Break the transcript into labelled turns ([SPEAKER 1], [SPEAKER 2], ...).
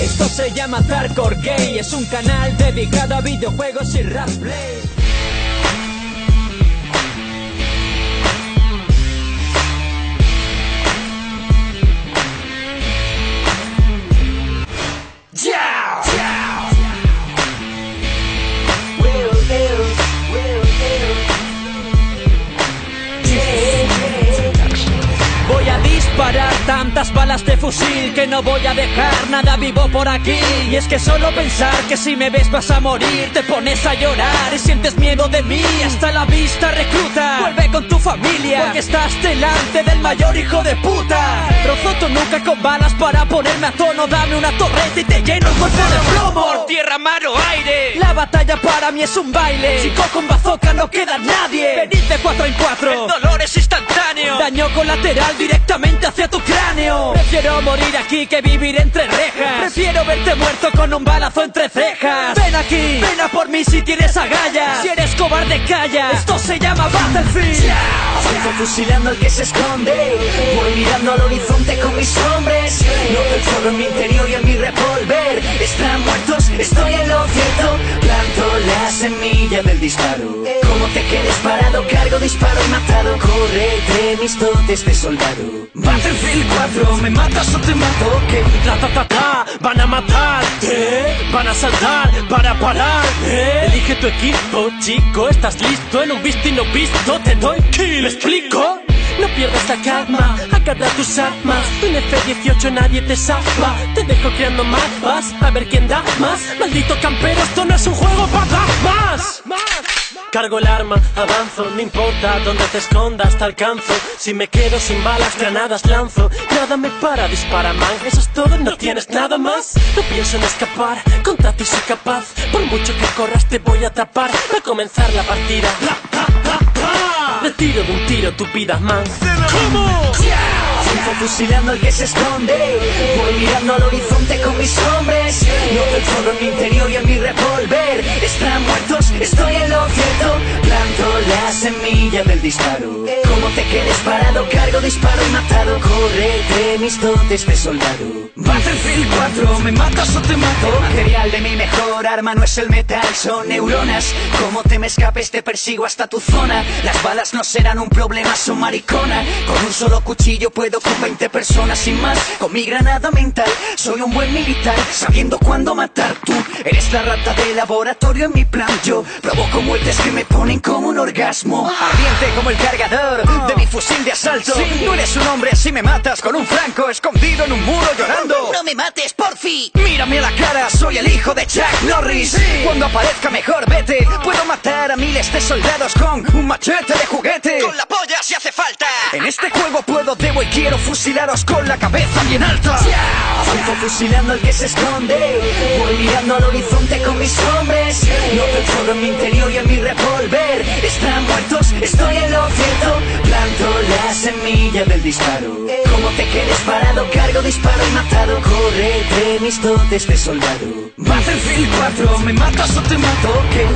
[SPEAKER 1] Esto se llama Hardcore Gay, es un canal dedicado a videojuegos y roleplay. Voy a disparar tantas balas de fusil que no voy a dejar nada vivo por aquí. Y es que solo pensar que si me ves vas a morir, te pones a llorar y sientes miedo de mí. Hasta la vista, recluta, vuelve con tu familia, porque estás delante del mayor hijo de puta. Trozo tu nuca con balas para ponerme a tono, dame una torreta y te lleno el cuerpo de plomo. Por tierra, mar o aire, la batalla para mí es un baile. Chico con bazooka no queda nadie, venid de 4 en 4, el dolor es instantáneo, daño colateral directamente hacia tu cráneo. Prefiero morir aquí que vivir entre rejas, prefiero verte muerto con un balazo entre cejas. Ven aquí, ven a por mí si tienes agallas, si eres cobarde calla, esto se llama Battlefield.
[SPEAKER 2] Avanzo fusilando al que se esconde, voy mirando al horizonte con mis hombres. Noto el fuego en mi interior y en mi revólver. Están muertos, estoy en lo cierto, planto la semilla del disparo. Como te quedes parado, cargo, disparo y matado. Corre entre mis dotes de soldado. Battlefield 4, me matas o te mato. ¿Qué?
[SPEAKER 1] Van a matar, van a saltar para parar. Elige tu equipo, chico, estás listo. En un visto y no visto te doy kill. ¿Me explico? No pierdas la calma, agarra tus armas. En F-18 nadie te zafa. Te dejo creando mapas, a ver quién da más. Maldito campero, esto no es un juego para dar más. Cargo el arma, avanzo, no importa dónde te escondas, te alcanzo. Si me quedo sin balas, granadas lanzo. Nada me para, dispara man, eso es todo, no tienes nada más. No pienso en escapar, contra ti soy capaz. Por mucho que corras te voy a atrapar. Va a comenzar la partida. Retiro de un tiro tu vida man. ¿Cómo?
[SPEAKER 2] Avanzo fusilando al que se esconde, voy mirando al horizonte con mis hombres. Noto el fuego en mi interior y en mi revólver. Están muertos, estoy en lo cierto, planto la semilla del disparo. Como te quedes parado, cargo, disparo y matado. Corre entre mis dotes de soldado. Battlefield 4, me matas o te mato. El material de mi mejor arma no es el metal, son neuronas. Como te me escapes te persigo hasta tu zona. Las balas no serán un problema, son maricona. Con un solo cuchillo puedo con 20 personas sin más. Con mi granada mental soy un buen militar, sabiendo cuándo matar. Tú eres la rata de laboratorio en mi plan. Yo provoco muertes que me ponen como un orgasmo. Ardiente como el cargador de mi fusil de asalto. No eres un hombre si me matas con un franco escondido en un muro llorando.
[SPEAKER 3] No me mates, porfi.
[SPEAKER 2] Mírame a la cara, soy el hijo de Chuck Norris. Cuando aparezca mejor vete, puedo matar a miles de soldados con un machete de juguete.
[SPEAKER 3] Con la polla si hace falta.
[SPEAKER 2] En este juego puedo, debo y quiero fusilaros con la cabeza bien alta. Avanzo fusilando al que se esconde, voy mirando al horizonte con mis hombres. Noto el fuego en mi interior y en mi revólver. Están muertos, estoy en lo cierto, planto la semilla del disparo. Como te quedes parado, cargo, disparo y matado. Corre entre mis dotes de soldado. Battlefield 4, me matas o te mato. ¿Qué?